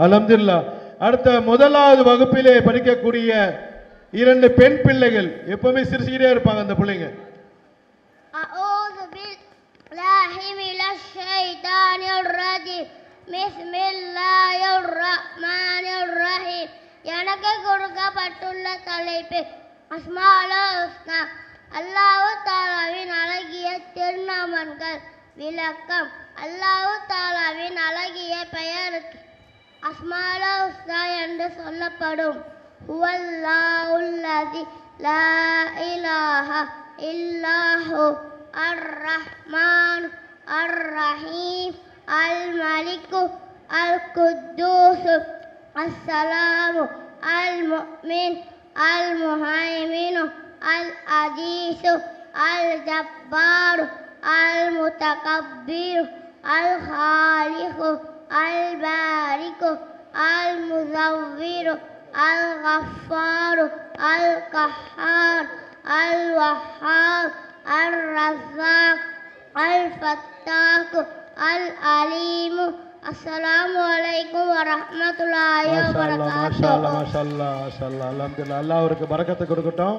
அல்ஹம்துலில்லாஹ். அடுத்த முதலாவது வகுப்பிலே படிக்கக்கூடிய 2 பெண் பிள்ளைகள் எப்பவுமே சிரிச்சுக்கிட்டே இருப்பாங்க அந்த பிள்ளைங்க. أعوذ بالله من الشيطان الرجيم بسم الله الرحمن الرحيم. எனக்கு கொடுக்கப்பட்டுள்ள தலைப்பு அஸ்மாஉல் ஹுஸ்னா, அல்லாஹ் தஆலாவின் அழகிய திருநாமங்கள். விளக்கம்: அல்லாஹ் தஆலாவின் அழகிய பெயருக்கு அஸ்மாஉல் ஹுஸ்னா என்று சொல்லப்படும். ஹுவல்லாஹுல்லதி லா இலாஹா இல்லாஹு அர்-ரஹ்மான் அர்-ரஹீம் அல்-மலிக்கு அல்-குத்தூஸ் அஸ்ஸலாமு அல்-முஃமின் அல்-முஹைமினு அல்-அதீஸு அல்-ஜப்பாரு அல்-முதகப்பிரு அல்-ஹாலிகு அல்-பாரிக்கு அல்-முஸவ்விரு அல்-கஃபாரு அல்-கஹ்ஹார் அல்-வஹ்ஹாப் அர்-ரஸாக் அல்-ஃபத்தாஹ் அல்-அலீமு. அஸ்ஸலாமு அலைக்கும் வரஹ்மத்துல்லாஹி வபரகாத்துஹு. மாஷா அல்லாஹ், மாஷா அல்லாஹ், மாஷா அல்லாஹ். அல்ஹம்துலில்லாஹ். அல்லாஹ் அவருக்கு பரக்கத்தை கொடுக்கட்டும்.